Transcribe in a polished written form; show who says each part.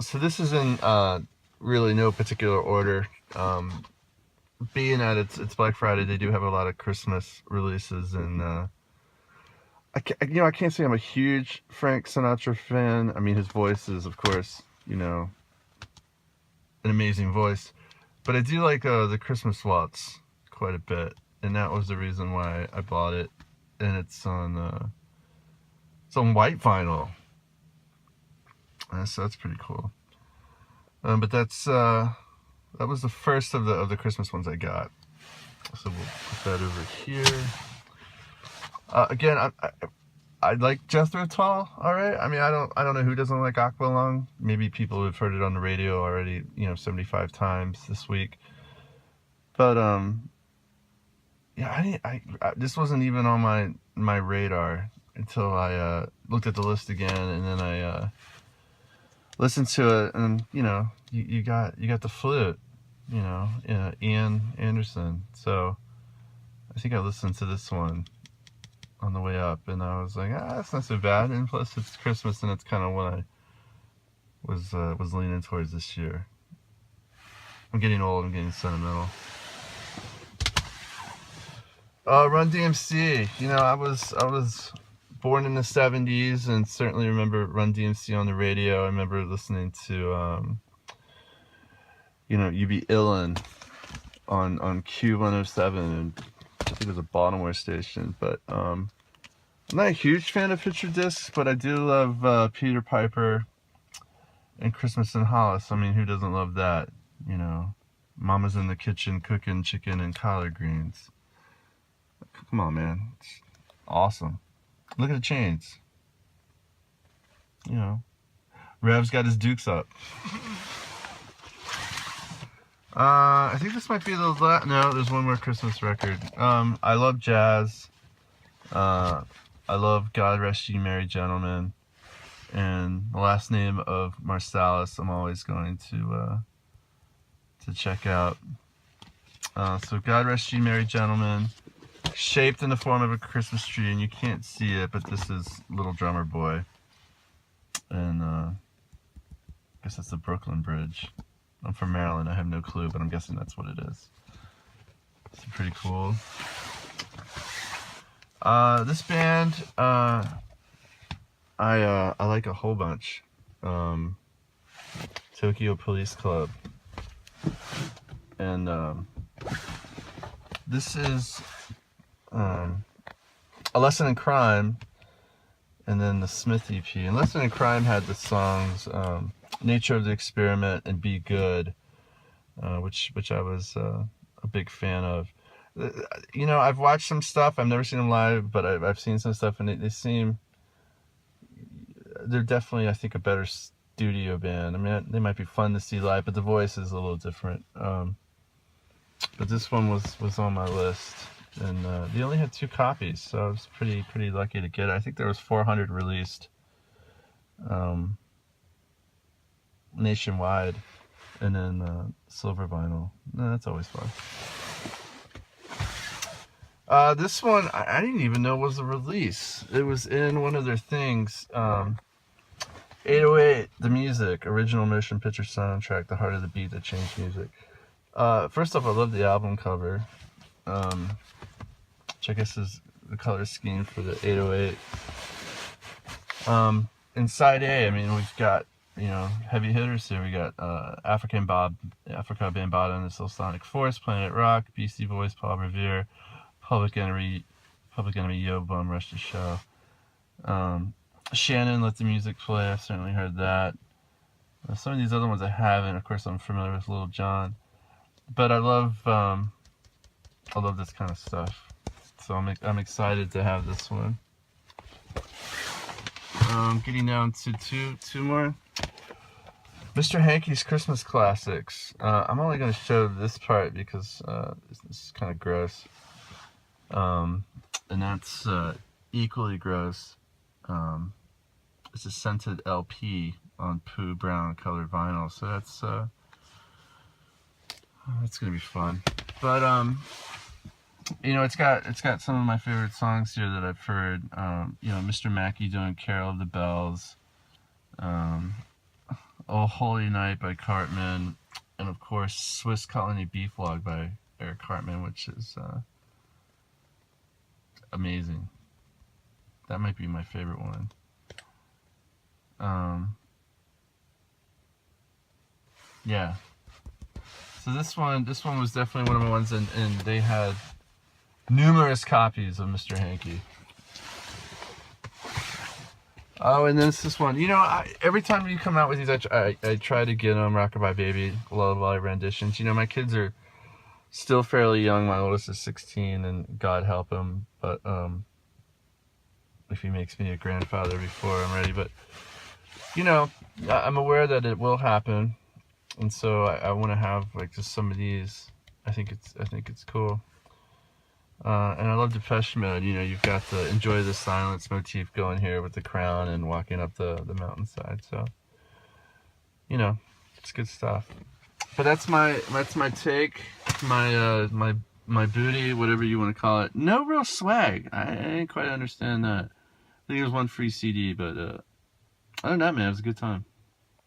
Speaker 1: So this is in really no particular order. Being that it's Black Friday, they do have a lot of Christmas releases, and I can't say I'm a huge Frank Sinatra fan. I mean, his voice is, of course, an amazing voice, but I do like the Christmas Waltz quite a bit, and that was the reason why I bought it. And it's on white vinyl, so that's pretty cool. But that was the first of the Christmas ones I got. So we'll put that over here. Again, I like Jethro Tull. All right. I mean, I don't know who doesn't like Aqualung. Maybe people have heard it on the radio already, 75 times this week. But yeah, this wasn't even on my radar until I looked at the list again, and then I listened to it, and you got the flute, Ian Anderson. So I think I listened to this one on the way up, and I was like, that's not so bad. And plus, it's Christmas, and it's kind of what I was leaning towards this year. I'm getting old. I'm getting sentimental. Run DMC. I was born in the '70s, and certainly remember Run DMC on the radio. I remember listening to You Be Illin' on Q107, and I think it was a Baltimore station. But I'm not a huge fan of picture discs, but I do love Peter Piper and Christmas in Hollis. I mean, who doesn't love that? Mama's in the kitchen cooking chicken and collard greens. Come on, man. It's awesome. Look at the chains. Rev's got his dukes up. I think this might be the last. No, there's one more Christmas record. I love jazz. I love God Rest Ye Merry Gentlemen. And the last name of Marsalis, I'm always going to check out. So God Rest Ye Merry Gentlemen, shaped in the form of a Christmas tree, and you can't see it, but this is Little Drummer Boy. And I guess that's the Brooklyn Bridge. I'm from Maryland, I have no clue, but I'm guessing that's what it is. It's pretty cool. This band, I like a whole bunch. Tokyo Police Club. And this is A Lesson in Crime, and then the Smith EP. And Lesson in Crime had the songs Nature of the Experiment and Be Good, which I was a big fan of. I've watched some stuff. I've never seen them live, but I've seen some stuff, and they're definitely, I think, a better studio band. I mean, they might be fun to see live, but the voice is a little different. But this one was on my list, and they only had 2 copies, so I was pretty lucky to get it. I think there was 400 released nationwide, and then silver vinyl. That's always fun. This one I didn't even know was a release. It was in one of their things. 808, the music, original motion picture soundtrack, the heart of the beat that changed music. First off, I love the album cover, which I guess is the color scheme for the 808. Inside A, I mean, we've got, heavy hitters here. We got Africa Bambaataa and the Soulsonic Force, Planet Rock, Beastie Boys, Paul Revere, Public Enemy, Yo Bum, Rush the Show. Shannon, Let the Music Play. I've certainly heard that. Some of these other ones I haven't. Of course, I'm familiar with Lil Jon, but I love this kind of stuff. So I'm excited to have this one. Getting down to two more. Mr. Hankey's Christmas Classics. I'm only going to show this part because this is kind of gross. And that's equally gross. It's a scented LP on Pooh Brown colored vinyl, so that's gonna be fun. But it's got some of my favorite songs here that I've heard. Mr. Mackey doing Carol of the Bells. Oh Holy Night by Cartman, and of course Swiss Colony Beef Log by Eric Cartman, which is amazing. That might be my favorite one. Yeah. So this one was definitely one of my ones, and they had numerous copies of Mr. Hanky. Oh, and then this one. You know, every time you come out with these, I try to get them Rockabye Baby, Lullaby renditions. You know, my kids are still fairly young. My oldest is 16, and God help him. But if he makes me a grandfather before I'm ready. But you know, I'm aware that it will happen, and so I want to have like just some of these. I think it's cool. And I love Depeche Mode. You know, you've got the Enjoy the Silence motif going here with the crown and walking up the mountainside. So, you know, it's good stuff. But that's my take, my booty, whatever you want to call it. No real swag. I didn't quite understand that. I think it was one free CD, but other than that, man, it was a good time.